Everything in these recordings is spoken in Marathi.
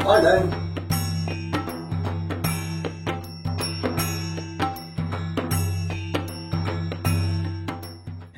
All done.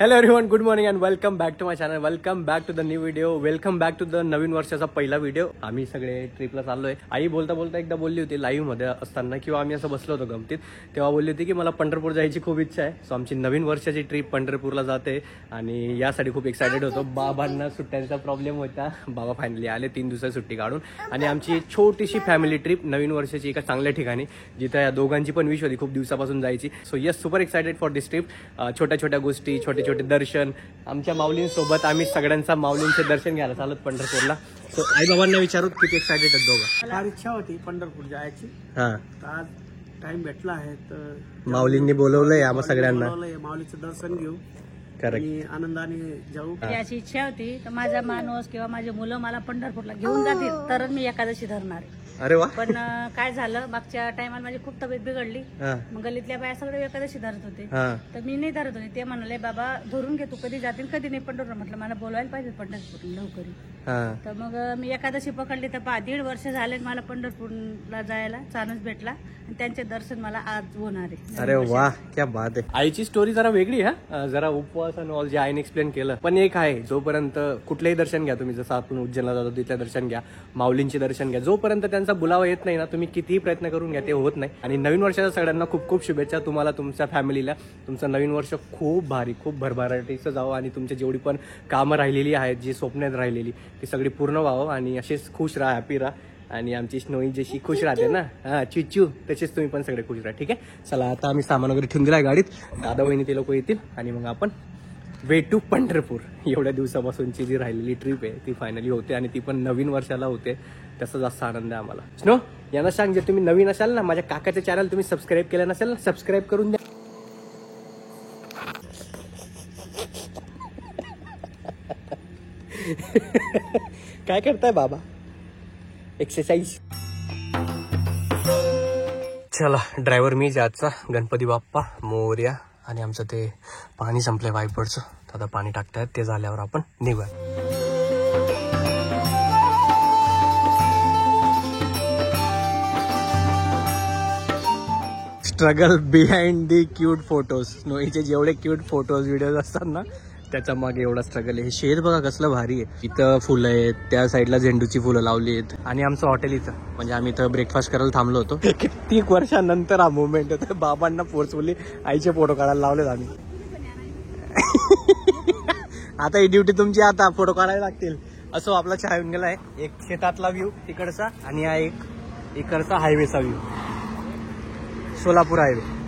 Hello everyone, good morning and welcome back to my channel. Welcome back to the new video. Welcome back to the नवीन वर्षाचा पहिला व्हिडिओ. आम्ही सगळे ट्रिपला चाललोय. आई बोलता बोलता एकदा बोलली होती लाईव्ह मध्ये असताना, किंवा आम्ही असं बसलो होतो गमतीत, तेव्हा बोलली होती की मला पंढरपूर जायची खूप इच्छा आहे. सो आमची नवीन वर्षाची ट्रिप पंढरपूरला जाते आणि यासाठी खूप एक्सायटेड होतो. बाबांना सुट्ट्यांचा प्रॉब्लेम होता. बाबा फायनली आले 3 दिवसाची सुट्टी काढून आणि आमची छोटीशी फॅमिली ट्रिप नवीन वर्षाची एका चांगल्या ठिकाणी, जिथं या दोघांची पण विश होती खूप दिवसापासून जायची. So yes, super excited for this trip. छोट्या छोट्या गोष्टी, छोटे छोटे दर्शन, आमच्या माऊलींसोबत आम्ही सगळ्यांचा माऊलींचे दर्शन घ्यायला चालत पंढरपूरला. सो आई बाबांना विचारू किती एक्सायटेड आहेत दोघं. फार इच्छा होती पंढरपूर जायची. आज टाइम भेटला आहे तर माऊलींनी बोलवलंय आम्हा सगळ्यांना. माऊलीचं दर्शन घेऊ करेक्ट. आणि आनंदाने जाऊ. याची इच्छा होती तर माझा माणूस किंवा माझे मुलं मला पंढरपूरला घेऊन जातील तरच मी एकादशी धरणार. अरे वा. पण काय झालं, मागच्या टायमाला माझी खूप तब्येत बिघडली. मग गल्लीतल्या बाया सगळे एकादशी धरत होते तर मी नाही धरत होते. ते म्हणाले बाबा धरून घे, तू कधी जातील कधी नाही पंढरपूर. म्हटलं मला बोलवायला पाहिजे पंढरपूर लवकरी. तर मग मी एकादशी पकडली तर 1.5 वर्ष झाले मला पंढरपूरला जायला चान्स भेटला आणि त्यांचे दर्शन मला आज होणार आहे. अरे वा, क्या बात आहे. आईची स्टोरी जरा वेगळी आहे, जरा उपवास आणि ऑल जे आईने एक्सप्लेन केलं. पण एक आहे, जोपर्यंत कुठलेही दर्शन घ्या तुम्ही, जसं आपण उज्जैनला जातो तिथलं दर्शन घ्या, माऊलींचे दर्शन घ्या, जोपर्यंत त्यांचा बुलावा येत नाही ना, तुम्ही कितीही प्रयत्न करून घ्या ते होत नाही. आणि नवीन वर्षाच्या सगळ्यांना खूप खूप शुभेच्छा. तुम्हाला, तुमच्या फॅमिलीला तुमचं नवीन वर्ष खूप भारी, खूप भरभराटीचं जावं आणि तुमची जेवढी पण कामं राहिलेली आहेत, जी स्वप्न राहिलेली ती सगळी पूर्ण व्हावं आणि असेच खुश राहा, हॅपी राहा. आणि आमची स्नोई जशी खुश राहते ना, चिचू, तसेच तुम्ही पण सगळे खुश राहा. ठीक आहे, चला आता आम्ही सामान वगैरे ठेवून दिलाय गाडीत. दादा वहिनी ते लोक येतील आणि मग आपण वे टू पंढरपूर. एवढ्या दिवसापासूनची जी राहिलेली ट्रिप आहे ती फायनली होते आणि ती पण नवीन वर्षाला होते. त्याचा जास्त आनंद आहे आम्हाला. स्नो, यांना सांग, जर तुम्ही नवीन असाल ना, माझ्या काकाचे चॅनल तुम्ही सबस्क्राईब केलं नसेल ना, सबस्क्राईब करून द्या. काय करताय बाबा? एक्सरसाइज. चला, ड्रायव्हर मी आजचा. गणपती बाप्पा मोरया. आणि आमचं ते पाणी संपलंय वायपरचं, आता पाणी टाकतायत. ते झाल्यावर आपण निघूया. Struggle behind the cute photos. स्नोईचे जेवढे क्यूट फोटोज व्हिडिओज असतात ना, त्याच्या मागे एवढा स्ट्रगल आहे. हे शेत बघा कसलं भारी आहे. इथं फुलं आहेत, त्या साईडला झेंडूची फुलं लावली आहेत. आणि आमचं हॉटेल इथं, म्हणजे आम्ही इथं ब्रेकफास्ट करायला थांबलो होतो. किती वर्षानंतर हा मुवमेंट होतं. बाबांना फोर्सफुली आईचे फोटो काढायला लावलेत आम्ही. आता ही ड्युटी तुमची, आता फोटो काढायला लागतील. असं आपला चहा येऊन गेलाय. एक शेतातला व्ह्यू तिकडचा आणि हा एक इकडचा हायवेचा व्ह्यू, सोलापूर हायवे.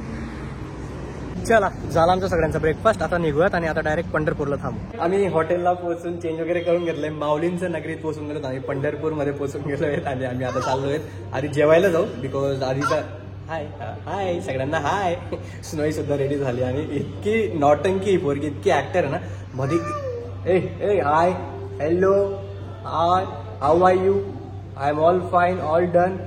चला, झाला आमचा सगळ्यांचा ब्रेकफास्ट. आता निघूयात आणि आता डायरेक्ट पंढरपूरला थांबू. आम्ही हॉटेलला पोहोचून चेंज वगैरे करून घेतलंय. माऊलींचं नगरीत पोहोचून गेलो. आम्ही पंढरपूरमध्ये पोहोचून गेलो आहेत आणि आम्ही आता चाललो आहेत आधी जेवायला जाऊ. बिकॉज आधीचा हाय हाय सगळ्यांना हाय. स्नोई सुद्धा रेडी झाली आणि इतकी नॉटंकी पोरगी, इतकी ऍक्टर आहे ना मध्ये. ए ए hi, hello, hi, how are you, I am all fine, all done.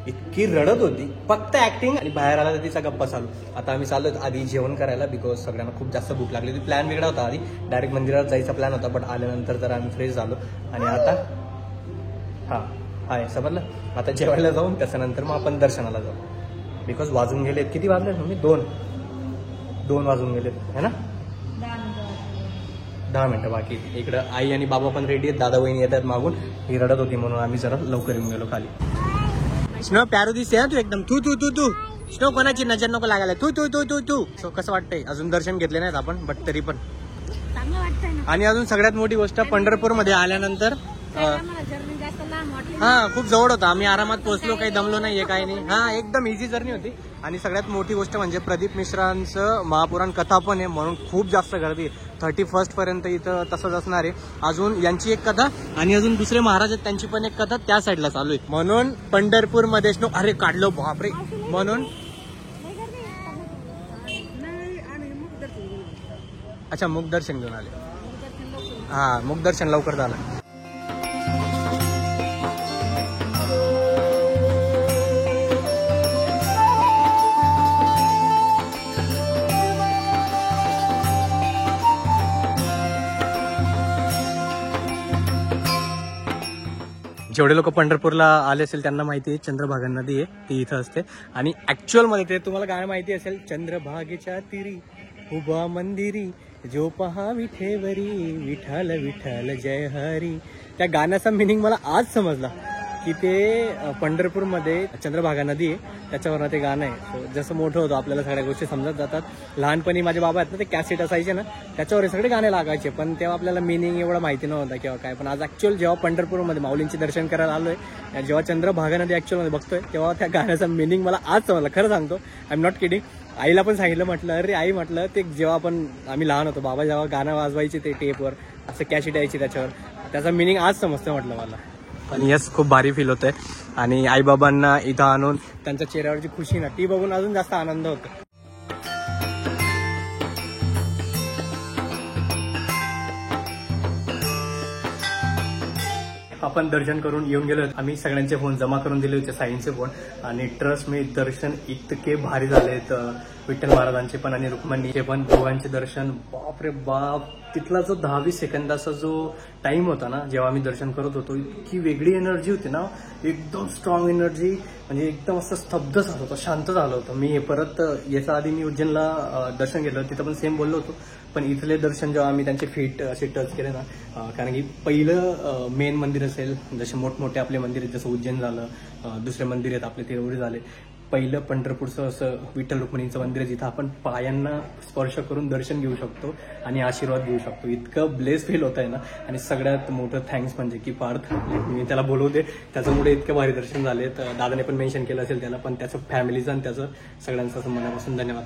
इतकी रडत होती, फक्त ऍक्टिंग. आणि बाहेर आला तर तिचा गप्पा चालू. आता आम्ही चाललो आधी जेवण करायला, बिकॉज सगळ्यांना खूप जास्त भूक लागली होती. प्लॅन वेगळा होता, आधी डायरेक्ट मंदिरात जायचा प्लॅन होता, बट आल्यानंतर तर आम्ही फ्रेश झालो. आणि आता हाय समजलं, आता जेवायला जाऊन त्याच्यानंतर मग आपण दर्शनाला जाऊ. बिकॉज वाजून गेलेत, किती वाजलेत मम्मी? 2 वाजून गेलेत है ना. 10 मिनिटं बाकी. इकडं आई आणि बाबा पण रेडी आहेत. दादा वहिनी येतात मागून. ही रडत होती म्हणून आम्ही जरा लवकर येऊन गेलो खाली. स्नो प्यारू दिसते ना तू एकदम. तू स्नो, कोणाची नजर नको लागायला. तू. सो कसं वाटतंय? अजून दर्शन घेतले नाहीत आपण, बट तरी पण चांगलं वाटतंय ना. आणि अजून सगळ्यात मोठी गोष्ट, पंढरपूरमध्ये आल्यानंतर जर्नी जास्त लांब वाटली. खूप जवळ होता. आम्ही आरामात पोहोचलो, काही दमलो नाहीये, काही नाही. एकदम इझी जर्नी होती. आणि सगळ्यात मोठी गोष्ट म्हणजे प्रदीप मिश्रांचं महापुराण कथा पण आहे, म्हणून खूप जास्त गर्दी. 31 पर्यंत इथं तसंच असणार आहे. अजून यांची एक कथा आणि अजून दुसरे महाराज आहेत, त्यांची पण एक कथा त्या साईडला चालू आहे. म्हणून पंढरपूरमध्ये अरे काढलो बापरे. म्हणून अच्छा, मुखदर्शन घेऊन आले. मुखदर्शन लवकर झालं. जेवढे लोक पंढरपूरला आले असेल त्यांना माहिती आहे चंद्रभागा नदी आहे ती इथं असते. आणि ऍक्च्युअल मध्ये ते तुम्हाला गाणं माहिती असेल, चंद्रभागेच्या तीरी उभा मंदिरी जो पहा विठेवरी विठाल विठाल जय हरी. त्या गाण्याचा मिनिंग मला आज समजला की ते पंढरपूरमध्ये चंद्रभागा नदी आहे त्याच्यावरनं ते गाणं आहे. सो जसं मोठं होतं आपल्याला सगळ्या गोष्टी समजत जातात. लहानपणी माझे बाबा आहेत ना, ते कॅसेट असायचे ना, त्याच्यावर सगळे गाणे लागायचे, पण तेव्हा आपल्याला मिनिंग एवढं माहिती नव्हतं किंवा काय. पण आज ऍक्च्युअल जेव्हा पंढरपूरमध्ये माऊलींचे दर्शन करायला आलोय, जेव्हा चंद्रभागा नदी ऍक्च्युअलमध्ये बघतोय, तेव्हा त्या गाण्याचा मिनिंग मला आज समजला. खरं सांगतो, आय एम नॉट किडिंग. आईला पण सांगितलं, म्हटलं अरे आई, म्हटलं ते जेव्हा आम्ही लहान होतो, बाबा जेव्हा गाणं वाजवायचे ते टेपवर, असं कॅसेट यायची त्याच्यावर, त्याचा मिनिंग आज समजतं म्हटलं मला. आणि यस, खूप भारी फील होतंय. आणि आईबाबांना इथं आणून त्यांच्या चेहऱ्यावरची खुशी ना, ती बघून अजून जास्त आनंद होतो. आपण दर्शन करून येऊन गेलो. आम्ही सगळ्यांचे फोन जमा करून दिले होते, साईंचे फोन. आणि ट्रस्ट मी दर्शन इतके भारी झालेत, विठ्ठल महाराजांचे पण आणि रुक्मिणीचे पण, दोघांचे दर्शन. बापरे बाप, तिथला जो 10-20 सेकंदाचा जो टाइम होता ना, जेव्हा आम्ही दर्शन करत होतो, इतकी वेगळी एनर्जी होती ना, एकदम स्ट्रॉंग एनर्जी. म्हणजे एकदम असं स्तब्ध झालं होतं, शांत झालं होतं. मी परत याच्या आधी मी उज्जैनला दर्शन घेतलं, तिथं पण सेम बोललो होतो. पण इथले दर्शन जेव्हा आम्ही त्यांचे फीट असे टच केले ना, कारण की पहिलं मेन मंदिर असेल, जसे मोठमोठे आपले मंदिर आहेत, जसं उज्जैन झालं, दुसरे मंदिर आहेत आपले तिरुपती झाले, पहिलं पंढरपूरचं असं विठ्ठल रुक्मिणीचं मंदिर आहे, जिथं आपण पायांना स्पर्श करून दर्शन घेऊ शकतो आणि आशीर्वाद घेऊ शकतो. इतकं ब्लेस फील होत आहे ना. आणि सगळ्यात मोठं थँक्स म्हणजे की पार्थ, मी त्याला बोलवते, त्याच्यामुळे इतकं भारी दर्शन झाले. तर दादाने पण मेन्शन केलं असेल त्याला, पण त्याचं फॅमिलीचं आणि त्याचं सगळ्यांचं मनापासून धन्यवाद.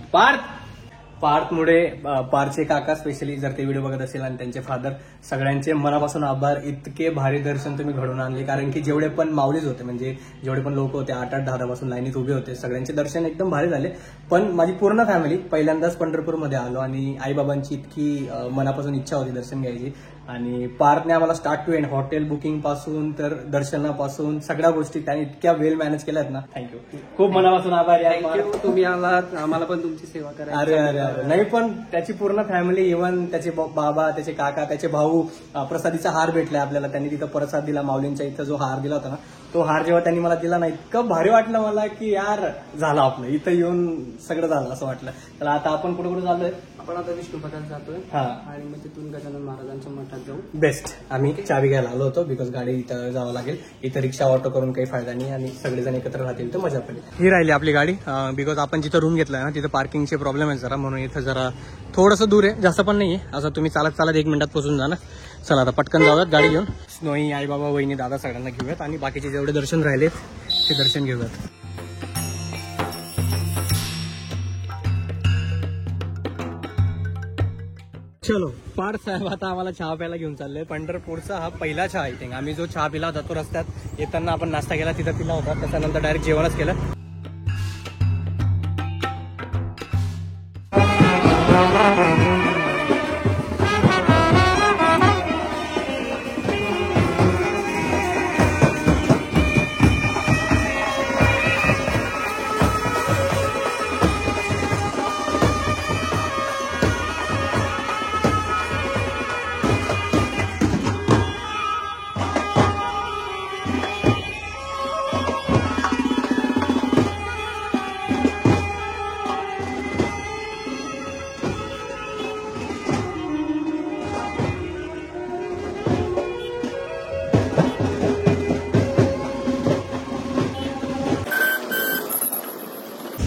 पार्थमुळे, पार्थचे काका स्पेशली जर ते व्हिडिओ बघत असेल, आणि त्यांचे फादर, सगळ्यांचे मनापासून आभार. इतके भारी दर्शन तुम्ही घडवून आणले. कारण की जेवढे पण माऊलीच होते, म्हणजे जेवढे पण लोक होते, 8-8, 10-10 पासून लाईनीत उभे होते, सगळ्यांचे दर्शन एकदम भारी झाले. पण माझी पूर्ण फॅमिली पहिल्यांदाच पंढरपूरमध्ये आलो, आणि आईबाबांची इतकी मनापासून इच्छा होती दर्शन घ्यायची. आणि पार्थने आम्हाला start to end, hotel booking पासून तर दर्शनापासून सगळ्या गोष्टी त्याने इतक्या वेल मॅनेज केल्यात ना. थँक्यू, खूप मनापासून आभार यार. तुम्ही आम्हाला पण तुमची सेवा करा. अरे अरे अरे नाही, पण त्याची पूर्ण फॅमिली, इव्हन त्याचे बाबा, त्याचे काका, त्याचे भाऊ, प्रसादीचा हार भेटलाय आपल्याला. त्यांनी तिथं प्रसाद दिला, माऊलींच्या इथं जो हार दिला होता ना, तो हार जेव्हा त्यांनी मला दिला ना, इतकं भारी वाटलं मला की यार झालं आपलं, इथं येऊन सगळं झालं असं वाटलं. तर आता आपण कुठे कुठे चाललोय? आपण आता विष्णुपथात जातोय, हा, आणि मग तिथून गजानन महाराजांच्या मठात जाऊ. बेस्ट. आम्ही चावी घ्यायला आलो होतो, बिकॉज गाडी इथं जावं लागेल. इथं रिक्षा ऑटो करून काही फायदा नाही, आणि सगळेजण एकत्र राहतील तर मजा पडेल. ही राहिली आपली गाडी, बिकॉज आपण जिथं रूम घेतलाय ना, तिथं पार्किंगचे प्रॉब्लेम आहे जरा, म्हणून इथं जरा थोडंसं दूर आहे, जास्त पण नाहीये. असं तुम्ही चालत 1 मिनिटात पोहोचून जा ना. चला आता पटकन जाऊयात गाडी घेऊन. स्नोई, आई बाबा, वहिनी, दादा सगळ्यांना घेऊयात, आणि बाकीचे जेवढे दर्शन राहिलेत ते दर्शन घेऊयात. चलो, पार्थ साहेब आता आम्हाला चहा प्यायला घेऊन चालले. पंढरपूरचा हा पहिला चहा आय थिंक. आम्ही जो चहा पिला होता तो रस्त्यात येताना आपण नाश्ता केला तिथं पिला होता, त्याच्यानंतर डायरेक्ट जेवणच केलं.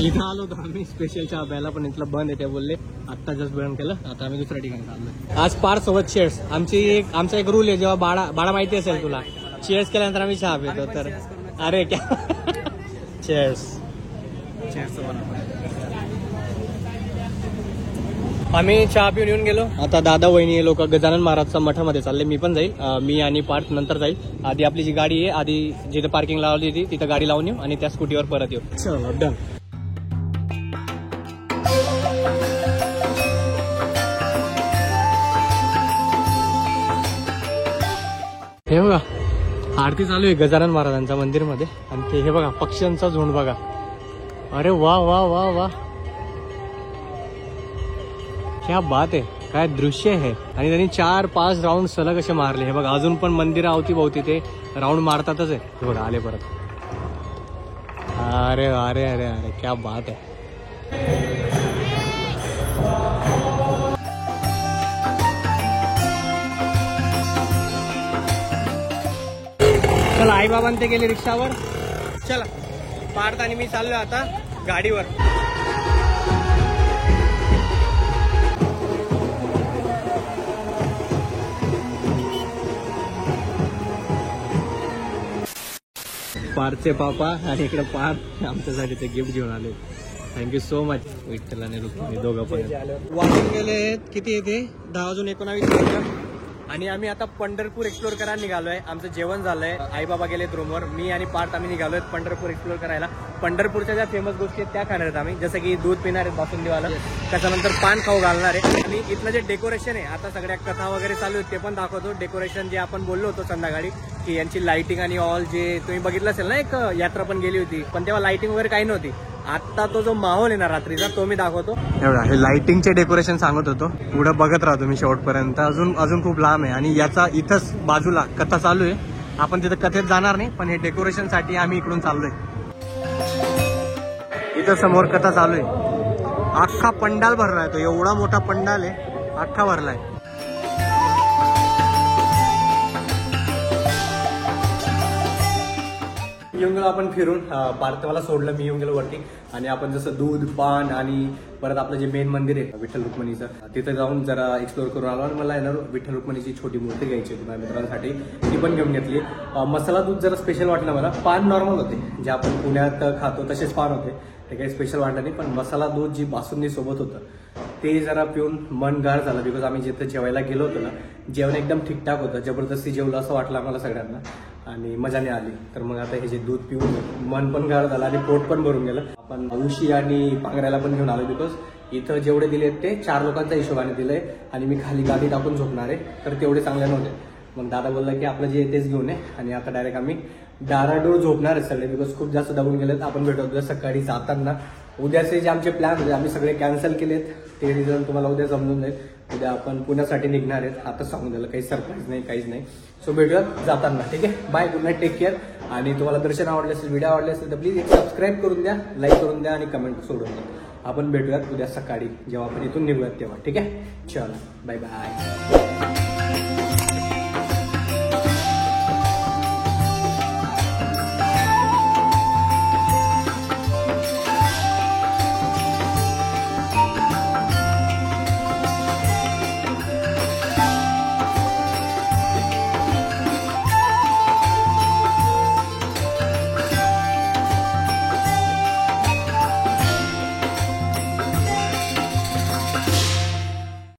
इथं आलो होतो आम्ही स्पेशल चहा प्यायला, पण इथलं बंद आहे ते बोलले. आत्ता जस्ट बंद केलं, आता आम्ही दुसऱ्या ठिकाणी चाललोय. आज पार्थ सोबत चेअर्स. आमचा एक रूल आहे, जेव्हा बाळा माहिती असेल तुला, चेअर्स केल्यानंतर आम्ही चहा पितो. तर अरे क्या चेअर्स. आम्ही चहा पिऊन येऊन गेलो. आता दादा, वहिनी लोक गजानन महाराजच्या मठामध्ये चालले. मी पण जाईल, मी आणि पार्थ नंतर जाईल. आधी आपली जी गाडी आहे, आधी जिथं पार्किंग लावली होती तिथं गाडी लावून येऊ, आणि त्या स्कूटीवर परत येऊ. चलो डन. हे बघा, आरती चालू आहे गजानन महाराजांच्या मंदिरमध्ये, आणि ते हे बघा पक्ष्यांचा झुंड बघा. अरे वा वा वा वा, क्या बात आहे, काय दृश्य आहे. आणि त्यांनी 4-5 राऊंड सलग असे मारले. हे बघा, अजून पण मंदिर अवतीभोवती ते राऊंड मारतातच आहे. हे बघा आले परत. अरे अरे अरे अरे क्या बात आहे. चला आई बाबांनी ते गेले रिक्षावर. चला पार्थ आणि मी चाललोय आता गाडीवर. पार्थचे पापा आणि इकडे पार्थ आमच्यासाठी ते गिफ्ट घेऊन आले. Thank you so much. विठ्ठल आणि रुक्मिणी दोघं पण वाजून गेले. किती येते 10:19 आणि आम्ही आता पंढरपूर एक्सप्लोर करायला निघालोय. आमचं जेवण झालंय. आई बाबा गेलेत रूमवर. मी आणि पार्थ आम्ही निघालोय पंढरपूर एक्सप्लोर करायला. पंढरपूरच्या ज्या फेमस गोष्टी आहेत त्या खाणार आहेत आम्ही, जसं की दूध पिणार आहेत बासुंदीवाला, त्याच्यानंतर पान खाऊ घालणार आहे. आणि इथलं जे डेकोरेशन आहे, आता सगळ्या कथा वगैरे चालू आहेत ते पण दाखवतो. डेकोरेशन जे आपण बोललो होतो संध्याकाळी की यांची लाइटिंग आणि ऑल जे तुम्ही बघितलं असेल ना, एक यात्रा पण गेली होती पण तेव्हा लाइटिंग वगैरे काही नव्हती. आता तो जो माहोल आहे ना रात्रीचा तो मी दाखवतो. एवढा हे लाइटिंगचे डेकोरेशन सांगत होतो. पुढे बघत राहतो मी शेवटपर्यंत. अजून खूप लांब आहे आणि याचा इथंच बाजूला कथा चालू आहे. आपण तिथं कथेत जाणार नाही पण हे डेकोरेशन साठी आम्ही इकडून चाललोय. इथं समोर कथा चालू आहे. अख्खा पंडाल भरलाय. तो एवढा मोठा पंडाल आहे, अख्खा भरलाय. येऊन गेलो आपण फिरून. पार्थ मला सोडलं, मी येऊन गेलो वरती. आणि आपण जसं दूध पान आणि परत आपलं जे मेन मंदिर आहे विठ्ठल रुक्मिणीचं, तिथं जाऊन जरा एक्सप्लोर करून आलो. आणि मला येणार विठ्ठल रुक्मिणीची छोटी मूर्ती घ्यायची होती माझ्या मित्रांसाठी, ती पण घेऊन घेतली. मसाला दूध जरा स्पेशल वाटलं मला. पान नॉर्मल होते जे आपण पुण्यात खातो तसेच पान होते, ते काही स्पेशल वाटलं नाही. पण मसाला दूध जी बासुंदी सोबत होतं ते जरा पिऊन मन गार झालं. बिकॉज आम्ही जिथं जेवायला गेलो होतो ना, जेवण एकदम ठीकठाक होतं. जबरदस्ती जेवलं असं वाटलं आम्हाला सगळ्यांना आणि मजा नाही आली. तर मग आता हे जे दूध पिऊन मन पण गार झालं आणि पोट पण भरून गेलं. आपण उशी आणि पांघरायला पण घेऊन आलो. बिकॉज इथं जेवढे दिलेत ते 4 लोकांच्या हिशोबाने दिलंय आणि मी खाली गाडी टाकून झोपणार आहे, तर तेवढे चांगले नव्हते. मग दादा बोलला की आपलं जे तेच घेऊन ये. आणि आता डायरेक्ट आम्ही डाराडोर झोपणार आहे सगळे, बिकॉज खूप जास्त दबून गेलेत. आपण भेटू उद्या सकाळी जाताना. उद्याचे जे आमचे प्लॅन होते आम्ही सगळे कॅन्सल केलेत. ते रिझन तुम्हाला उद्या समजून जाईल. उद्या आपण पुण्यासाठी निघणार आहेत. आता सांगून द्यायला काही सरप्राईज नाही, काहीच नाही. सो भेटूयात जाताना. ठीक आहे, bye, good night, take care. आणि तुम्हाला दर्शन आवडले असेल, व्हिडिओ आवडले असेल तर प्लीज एक सबस्क्राईब करून द्या, लाईक करून द्या आणि कमेंट सोडून द्या. आपण भेटूयात उद्या सकाळी जेव्हा आपण इथून निघूयात तेव्हा. ठीक आहे, चला बाय बाय.